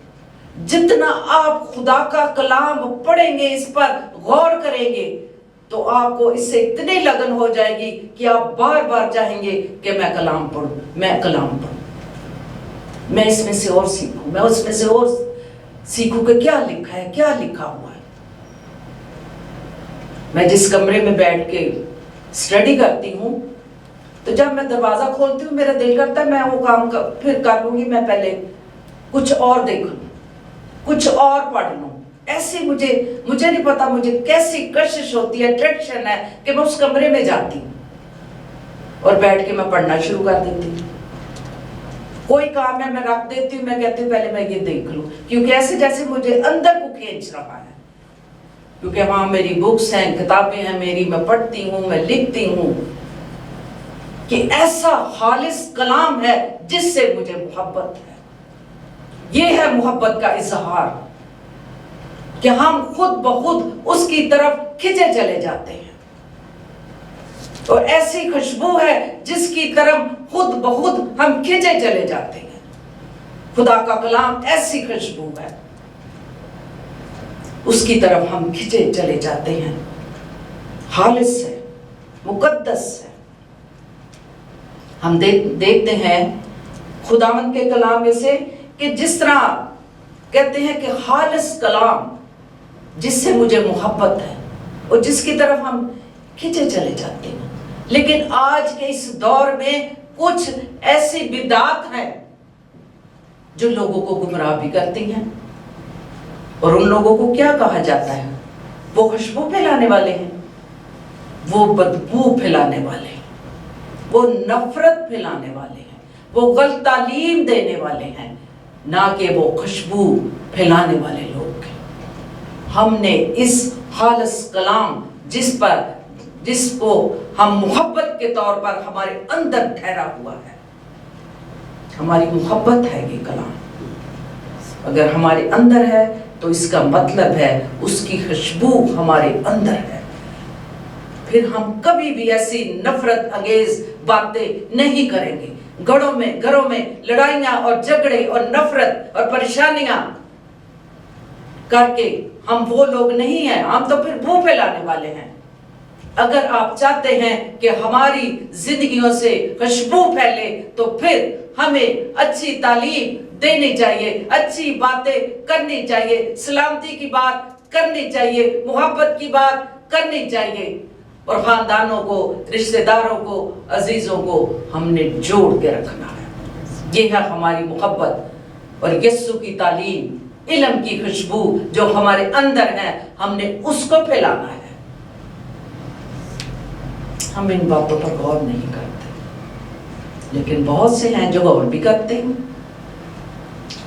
जितना आप खुदा का कलाम पढ़ेंगे, इस पर गौर करेंगे, तो आपको इससे इतनी लगन हो जाएगी कि आप बार बार चाहेंगे कि मैं कलाम पढ़ूं, मैं कलाम पढ़ूं, मैं इसमें से और सीखूं, मैं उसमें से और सीखूं कि क्या लिखा है, क्या लिखा हुआ है। मैं जिस कमरे में बैठ के स्टडी करती हूँ, तो जब मैं दरवाजा खोलती हूँ मेरा दिल करता है मैं वो काम फिर कर लूंगी, मैं पहले कुछ और देख लूं, कुछ और पढ़ लूं। ऐसे मुझे नहीं पता मुझे कैसी कशिश होती है, अट्रैक्शन है कि मैं उस कमरे में जाती हूँ और बैठ के मैं पढ़ना शुरू कर देती हूँ। कोई काम है मैं रख देती हूँ, मैं कहती हूँ पहले मैं ये देख लूं, क्योंकि ऐसे जैसे मुझे अंदर को खींच रहा है, क्योंकि वहां मेरी बुक्स हैं, किताबें हैं मेरी, मैं पढ़ती हूँ, मैं लिखती हूँ कि ऐसा खालिस कलाम है जिससे मुझे मोहब्बत है। ये है मोहब्बत का इजहार कि हम खुद ब खुद उसकी तरफ खिंचे चले जाते हैं, और ऐसी खुशबू है जिसकी तरफ खुद ब खुद हम खिंचे चले जाते हैं। खुदा का कलाम ऐसी खुशबू है, उसकी तरफ हम खिंचे चले जाते हैं। खालिस है, मुकद्दस है। हम देखते हैं खुदावंद के कलाम में से कि जिस तरह कहते हैं कि खालिस कलाम जिससे मुझे मोहब्बत है और जिसकी तरफ हम खिंचे चले जाते हैं। लेकिन आज के इस दौर में कुछ ऐसी बिदात हैं जो लोगों को गुमराह भी करती हैं, और उन लोगों को क्या कहा जाता है? वो खुशबू फैलाने वाले हैं, वो बदबू फैलाने वाले हैं, वो नफरत फैलाने वाले हैं, वो गलत तालीम देने वाले हैं, ना कि वो खुशबू फैलाने वाले लोग हैं। हमने इस खालिस कलाम जिसको हम मोहब्बत के तौर पर हमारे अंदर ठहरा हुआ है, हमारी मोहब्बत है ये कलाम, अगर हमारे अंदर है तो इसका मतलब है उसकी खुशबू हमारे अंदर है। फिर हम कभी भी ऐसी नफरत अंगेज बातें नहीं करेंगे। घरों में लड़ाइयां और झगड़े और नफरत और परेशानियां करके हम वो लोग नहीं हैं, हम तो फिर बू फैलाने वाले हैं। अगर आप चाहते हैं कि हमारी जिंदगियों से खुशबू फैले, तो फिर हमें अच्छी तालीम देनी चाहिए, अच्छी बातें करनी चाहिए, सलामती की बात करनी चाहिए, मोहब्बत की बात करनी चाहिए, और खानदानों को, रिश्तेदारों को, अजीजों को हमने जोड़ के रखना है। ये है हमारी मोहब्बत, और यीशु की तालीम, इल्म की खुशबू जो हमारे अंदर है, हमने उसको फैलाना है। हम इन बातों पर गौर नहीं करते, लेकिन बहुत से हैं जो गौर भी करते हैं,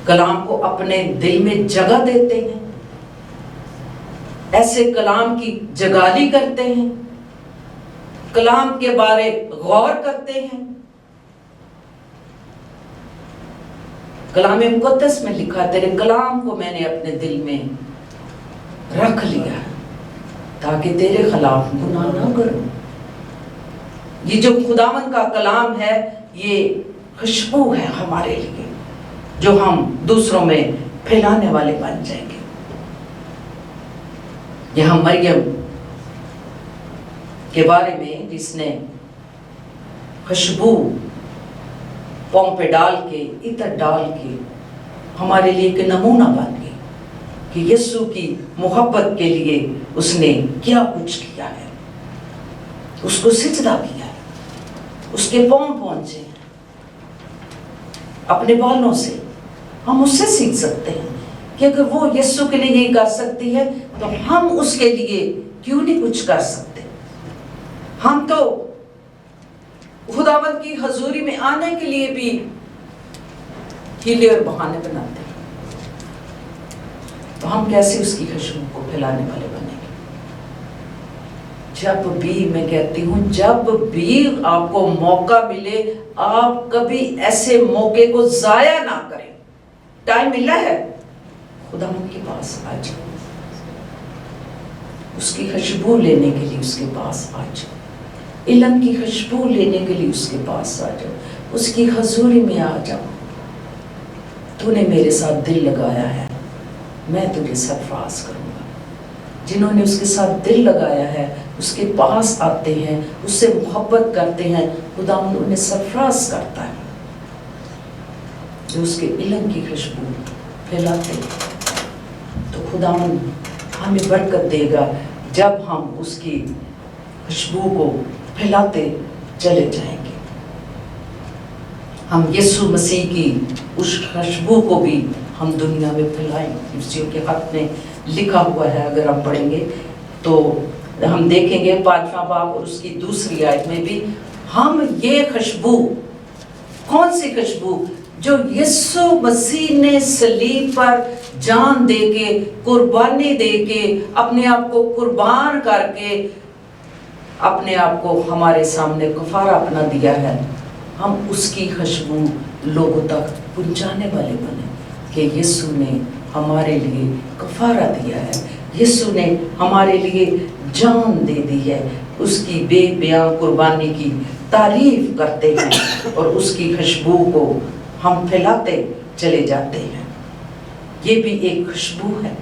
कलाम को अपने दिल में जगह देते हैं, ऐसे कलाम की जगाली करते हैं, कलाम के बारे गौर करते हैं। कलाम मुकद्दस में लिखा, तेरे कलाम को मैंने अपने दिल में रख लिया ताकि तेरे खिलाफ गुनाह ना करूं। ये जो खुदावंद का कलाम है, ये खुशबू है हमारे लिए, जो हम दूसरों में फैलाने वाले बन जाएंगे। यहां मरियम के बारे में, जिसने खुशबू पांव पे डाल के, इत्र डाल के हमारे लिए एक नमूना बन गई कि यीशु की मोहब्बत के लिए उसने क्या कुछ किया है। उसको सिजदा किया है, उसके पांव पहुंचे अपने बालों से। हम उससे सीख सकते हैं कि अगर वो यीशु के लिए यही कर सकती है, तो हम उसके लिए क्यों नहीं कुछ कर सकते। हम तो खुदावंद की हजूरी में आने के लिए भी हीले और बहाने बनाते हैं, तो हम कैसे उसकी खुशबू को फैलाने वाले बनेंगे। जब भी, मैं कहती हूँ, जब भी आपको मौका मिले, आप कभी ऐसे मौके को जाया ना करें। टाइम मिला है, खुदावंद के पास आ जाओ, उसकी खुशबू लेने के लिए उसके पास आ जाओ, इल्म की खुशबू लेने के लिए उसके पास आ जाओ, उसकी हजूरी में आ जाओ। तूने मेरे साथ दिल लगाया है, मैं तुझे सरफराज करूंगा। जिन्होंने उसके साथ दिल लगाया है, उसके पास आते हैं, उससे मोहब्बत करते हैं, खुदावंद उन्हें सरफराज करता है। जो उसके इल्म की खुशबू फैलाते हैं, खुदावन हमें बरकत देगा जब हम उसकी खुशबू को फैलाते चले जाएंगे। हम यीशु मसीह की उस खुशबू को भी हम दुनिया में फैलाएंगे। यीशु के हाथ में लिखा हुआ है, अगर हम पढ़ेंगे तो हम देखेंगे 5वां बाब और उसकी दूसरी आयत में भी हम ये खुशबू, कौन सी खुशबू, जो यीशु मसीह ने सलीब पर जान देके, कुर्बानी देके, अपने आप को कुर्बान करके अपने आप को हमारे सामने कफारा अपना दिया है, हम उसकी खुशबू लोगों तक पहुंचाने वाले बने कि यीशु ने हमारे लिए कफारा दिया है, यीशु ने हमारे लिए जान दे दी है। उसकी बेबयां कुर्बानी की तारीफ करते हैं और उसकी खुशबू को हम फैलाते चले जाते हैं। ये भी एक खुशबू है।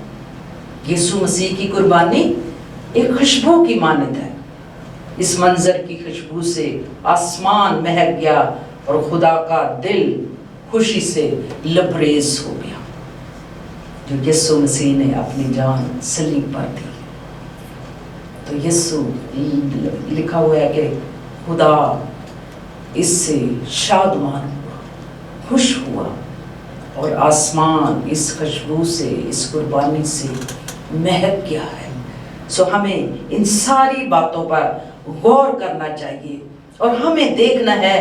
यीशु मसीह की कुर्बानी एक खुशबू की मानद है। इस मंजर की खुशबू से आसमान महक गया और खुदा का दिल खुशी से लबरेज हो गया, जो यीशु मसीह ने अपनी जान सलीब पर दी। तो यीशु लिखा हुआ है कि खुदा इससे शादमान हुआ, खुश हुआ, और आसमान इस खुशबू से, इस कुर्बानी से महक गया है। सो हमें इन सारी बातों पर गौर करना चाहिए और हमें देखना है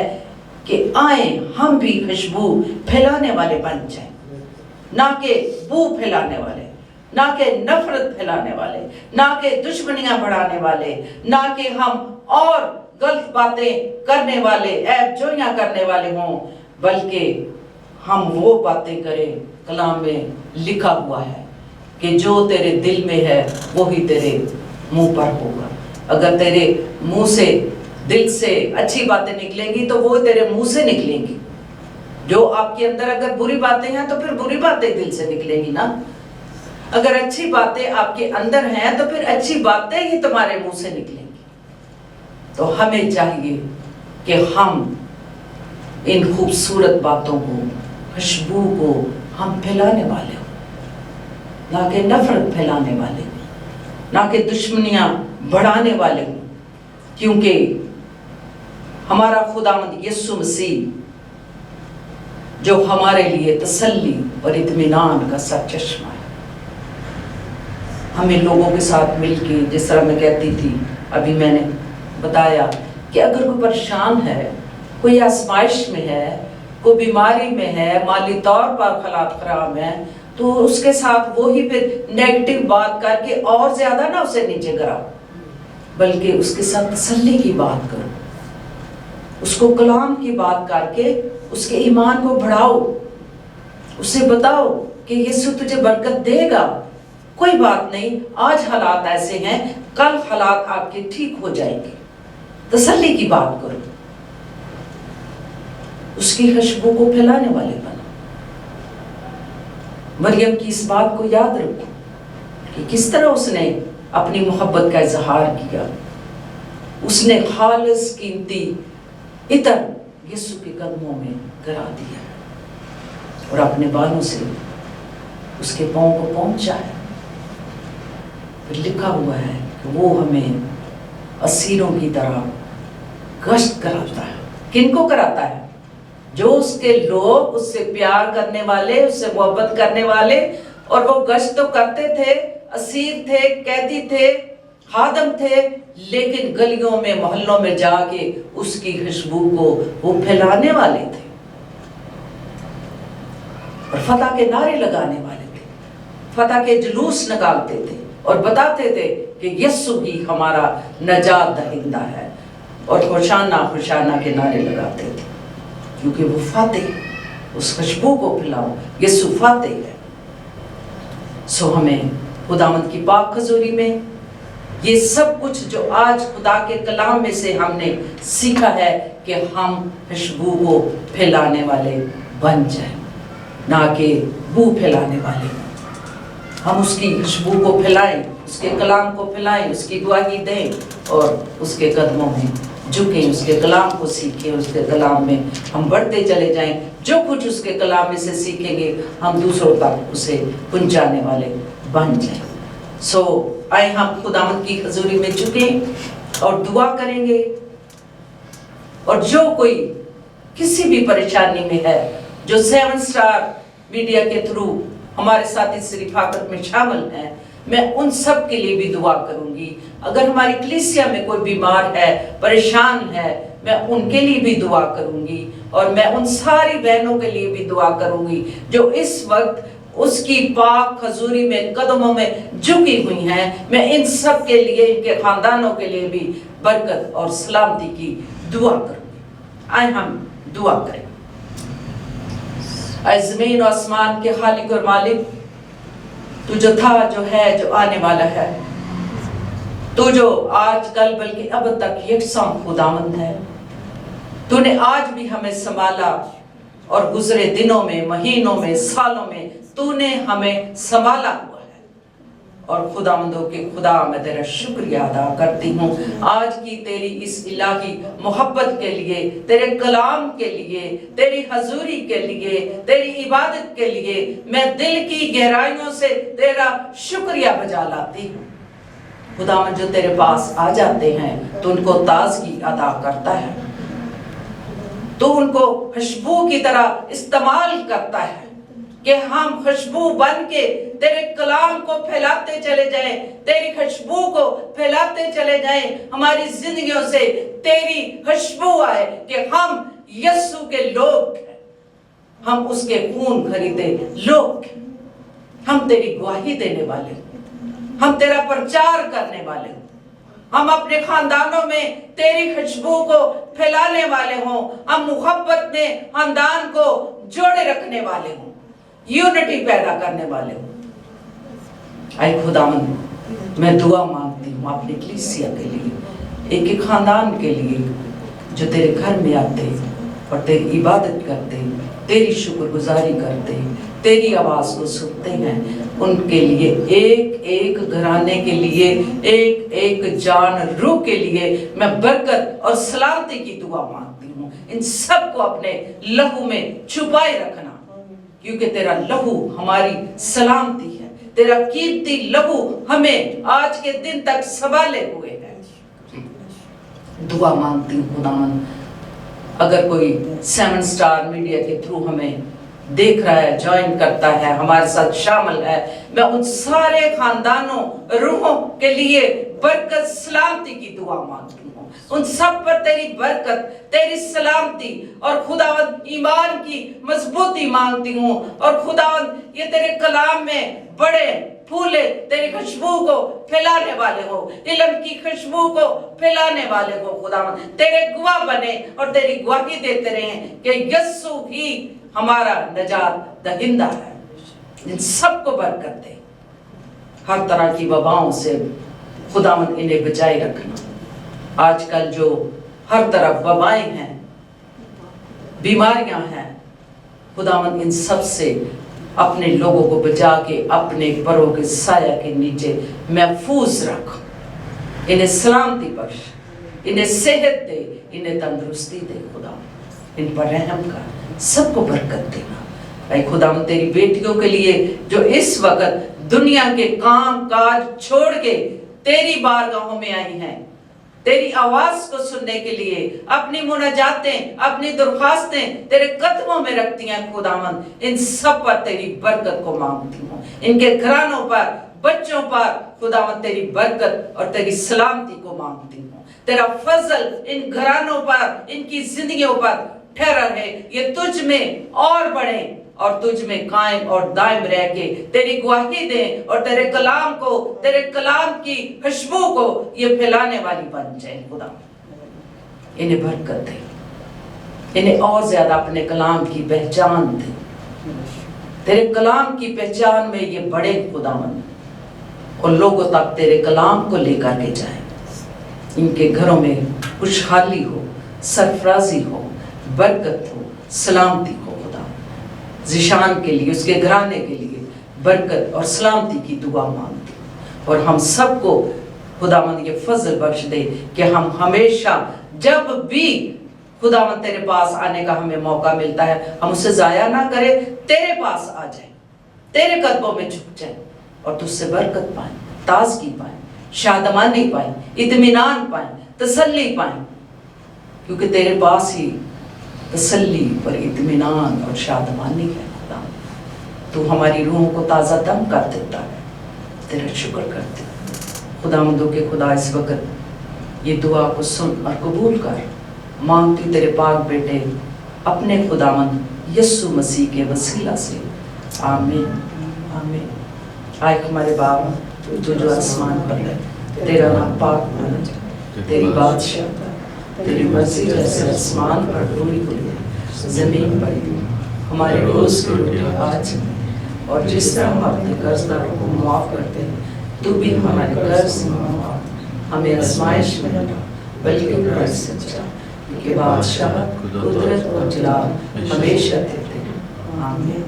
कि आए हम भी खुशबू फैलाने वाले बन जाएं, ना कि बू फैलाने वाले, ना कि नफरत फैलाने वाले, ना कि दुश्मनियां बढ़ाने वाले, ना कि हम और गलत बातें करने वाले, ऐब जोइयां करने वाले हों, बल्कि हम वो बातें करें, कलाम में लिखा हुआ है कि जो तेरे दिल में है वो ही तेरे मुंह पर होगा। अगर तेरे मुंह से, दिल से अच्छी बातें निकलेंगी तो वो तेरे मुंह से निकलेंगी। जो आपके अंदर अगर बुरी बातें हैं तो फिर बुरी बातें दिल से निकलेंगी ना। अगर अच्छी बातें आपके अंदर हैं तो फिर अच्छी बातें ही तुम्हारे मुंह से निकलेंगी। तो हमें चाहिए कि हम इन खूबसूरत बातों को, खुशबू को हम फैलाने वाले हो, ना कि नफरत फैलाने वाले, ना कि दुश्मनियां बढ़ाने वाले हो, क्योंकि हमारा खुदावंद यीशु मसीह जो हमारे लिए तसल्ली और इत्मीनान का सा चश्मा है, हमें लोगों के साथ मिलके, जिस तरह मैं कहती थी, अभी मैंने बताया कि अगर कोई परेशान है, कोई आजमाइश में है, कोई बीमारी में है, माली तौर पर हालात खराब है, तो उसके साथ वो ही फिर नेगेटिव बात करके और ज्यादा ना उसे नीचे गिराओ, बल्कि उसके साथ तसल्ली की बात करो, उसको कलाम की बात करके उसके ईमान को बढ़ाओ, उसे बताओ कि यीशु तुझे बरकत देगा। कोई बात नहीं, आज हालात ऐसे हैं, कल हालात आपके ठीक हो जाएंगे। तसल्ली की बात करो, उसकी खुशबू को फैलाने वाले बनो। मरियम की इस बात को याद रखो कि किस तरह उसने अपनी मोहब्बत का इजहार किया। उसने खालिस कीमती इतर यीशु के कदमों में गिरा दिया और अपने बालों से उसके पांव को पहुंचा है। फिर लिखा हुआ है कि वो हमें असीरों की तरह गश्त कराता है। किनको कराता है? जो उसके लोग, उससे प्यार करने वाले, उससे मोहब्बत करने वाले। और वो गश्त तो करते थे, असीर थे, कैदी थे, खादम थे, लेकिन गलियों में, मोहल्लों में जाके उसकी खुशबू को वो फैलाने वाले थे और फतह के नारे लगाने वाले थे, फतह के जुलूस निकालते थे और बताते थे कि यीशु ही हमारा नजात दहिंदा है, और होशाना होशाना के नारे लगाते थे, क्योंकि वो फातेह, उस खुशबू को फैलाओ, यीशु फातेह है। सो हमें खुदावंद की पाक हजूरी में ये सब कुछ जो आज खुदा के कलाम में से हमने सीखा है कि हम खुशबू को फैलाने वाले बन जाएं, ना कि बू फैलाने वाले। हम उसकी खुशबू को फैलाएं, उसके कलाम को फैलाएं, उसकी गवाही दें और उसके कदमों में झुकें, उसके कलाम को सीखें, उसके कलाम में हम बढ़ते चले जाएं। जो कुछ उसके कलाम में से सीखेंगे हम दूसरों तक उसे पहुंचाने वाले बन जाए। सो आए हम खुदावंद की हजूरी में झुकें और दुआ करेंगे। और जो कोई किसी भी परेशानी में है, जो 7 स्टार मीडिया के थ्रू हमारे साथ इस रिफाकत में शामिल हैं, मैं उन सब के लिए भी दुआ करूंगी। अगर हमारी कलीसिया में कोई बीमार है, परेशान है, मैं उनके लिए भी दुआ करूंगी। और मैं उन सारी बहनों के लिए भी दुआ करूंगी जो इस वक्त उसकी पाक हजूरी में कदमों में झुकी हुई हैं। मैं इन सब के लिए, इनके खानदानों के लिए भी बरकत और सलामती की दुआ करूंगी। आए हम दुआ करें। ऐ ज़मीन और आसमान के खालिक और मालिक, तू जो था, जो है, जो आने वाला है, तू जो आज कल बल्कि अब तक यकसां खुदावंद है। तूने आज भी हमें संभाला और गुजरे दिनों में, महीनों में, सालों में तूने हमें संभाला हुआ है। और खुदावंदों के खुदा, मैं तेरा शुक्रिया अदा करती हूँ आज की तेरी इस इलाही मोहब्बत के लिए, तेरे कलाम के लिए, तेरी हजूरी के लिए, तेरी इबादत के लिए। मैं दिल की गहराइयों से तेरा शुक्रिया बजा लाती हूँ। खुदावंद, जो तेरे पास आ जाते हैं तो उनको ताजगी अदा करता है, तो उनको खुशबू की तरह इस्तेमाल करता है कि हम खुशबू बन के तेरे कलाम को फैलाते चले जाएं, तेरी खुशबू को फैलाते चले जाएं। हमारी जिंदगियों से तेरी खुशबू आए कि हम यीशु के लोग हैं, हम उसके खून खरीदे लोग हैं, हम तेरी गवाही देने वाले, हम तेरा प्रचार करने वाले, हम अपने खानदानों में तेरी खुशबू को फैलाने वाले हों, हम मुहब्बत में खानदान को जोड़े रखने वाले हों, यूनिटी पैदा करने वाले हों। ऐ खुदावंद, मैं दुआ मांगती हूँ अपनी कलीसिया के लिए, एक एक खानदान के लिए जो तेरे घर में आते और तेरी इबादत करते, तेरी शुक्रगुजारी करते, तेरी आवाज को सुनते हैं। उनके लिए, एक एक घराने के लिए, एक एक जान रूह के लिए मैं बरकत और सलामती की दुआ मांगती हूँ। इन सब को अपने लहू में छुपाए रखना, क्योंकि तेरा लहू हमारी सलामती है, तेरा कीमती लहू हमें आज के दिन तक संभाले हुए है। दुआ मांगती हूँ खुदावंद, अगर कोई 7 स्टार मीडिया के थ्रू हमें देख रहा है, ज्वाइन करता है, हमारे साथ शामिल है, मैं उन सारे खानदानों, रूहों के लिए बरकत सलामती की दुआ मांगती हूँ। उन सब पर तेरी बरकत, तेरी सलामती और खुदावंद ईमान की मजबूती मांगती हूँ। और खुदावंद, ये तेरे कलाम में बड़े फूले तेरी खुशबू को फैलाने वाले हो, इल्म की खुशबू को फैलाने वाले हो। खुदावंद, तेरे गवाह बने और तेरी गवाही देते रहे कि यीशु ही हमारा नजात दहिंदा है। इन सबको बरकत दे, हर तरह की वबाओं से खुदावंद इन्हें बचाए रखना। आजकल जो हर तरफ वबाएं हैं, बीमारियां हैं, खुदावंद इन सब से अपने लोगों को बचा के अपने परों के साया के नीचे महफूज रख। इन्हें सलामती बख्श, इन्हें सेहत दे, इन्हें तंदुरुस्ती दे। खुदा, इन पर रहम कर, सबको बरकत देना। ऐ खुदा, तेरी बेटियों के लिए जो इस वक्त दुनिया के काम काज छोड़ के तेरी बारगाहों में आई हैं, तेरी आवाज को सुनने के लिए अपनी मुनाजातें, अपनी दरख्वास्तें तेरे कदमों में रखती हैं। खुदावंद, इन सब पर तेरी बरकत को मांगती हूँ। इनके घरानों पर, बच्चों पर खुदावंद तेरी बरकत और तेरी सलामती को मांगती हूँ। तेरा फजल इन घरानों पर, इनकी जिंदगियों पर ठहरा रहे। ये तुझ में और बढ़े और तुझ में कायम और दायम रह के तेरी गवाही दें और तेरे कलाम को, तेरे कलाम की खुशबू को ये फैलाने वाली बन जाए। खुदा, इन्हें बरकत दे, इन्हें और ज्यादा अपने कलाम की पहचान दे। तेरे कलाम की पहचान में ये बड़े खुदावंद, और लोगों तक तेरे कलाम को लेकर के जाए। इनके घरों में खुशहाली हो, सरफराजी हो, बरकत हो, सलामती हो। खुदा, जिशान के लिए, उसके घराने के लिए बरकत और सलामती की दुआ मांगती। और हम सबको खुदावंद ये फजल बख्श दे कि हम हमेशा जब भी खुदावंद तेरे पास आने का हमें मौका मिलता है, हम उसे जाया ना करें, तेरे पास आ जाए, तेरे कदमों में झुक जाए, और तुझसे बरकत पाएं, ताजगी पाएं, शादमानी पाएं, इत्मीनान पाएं, तसल्ली पाएं, क्योंकि तेरे पास ही तसल्ली और इत्मीनान और शादमानी है। खुदा तू हमारी रूहों को ताज़ा दम कर देता है, तेरा शुक्र करते हैं। खुदावंदों के खुदा इस वक्त ये दुआ को सुन और कबूल कर। मांगती तेरे पाक बेटे अपने खुदावंद यस्सु मसीह के वसीला से, आमीन आमीन। आए हमारे बाप तू जो आसमान पर है, तेरा नाम पाक माना जाए, तेरी बादशाह, तेरी मर्जी जैसे आसमान पर पूरी हुई जमीन पर भी। हमारे रोज की रोटी आज, और जिस तरह हम अपने कर्जदारों को माफ करते हैं, तू भी हमारे कर्ज माफ, हमें आजमाइश में न डाल, बल्कि बुराई से बचा, क्योंकि बादशाह, कुदरत और जलाल हमेशा तेरे हैं। आमीन।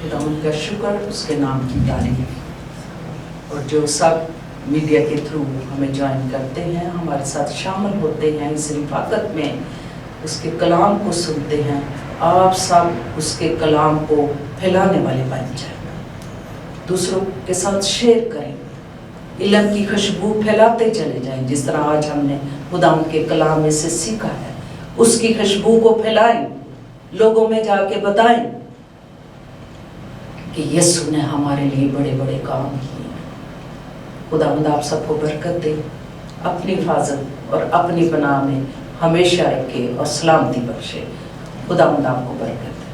खुदावंद का शुक्र, उसके नाम की तारीफ। और जो सब मीडिया के थ्रू हमें ज्वाइन करते हैं, हमारे साथ शामिल होते हैं इस रिफाकत में, उसके कलाम को सुनते हैं, आप सब उसके कलाम को फैलाने वाले बन जाएंगे, दूसरों के साथ शेयर करेंगे, इल्म की खुशबू फैलाते चले जाएं। जिस तरह आज हमने खुदावंद के कलाम में से सीखा है, उसकी खुशबू को फैलाएं, लोगों में जाके बताएं कि यीशु ने हमारे लिए बड़े बड़े काम किए हैं। खुदावंद आप सबको बरकत दे, अपनी हिफाजत और अपनी पनाह में हमेशा रखे और सलामती बख्शे। खुदावंद आपको बरकत दे।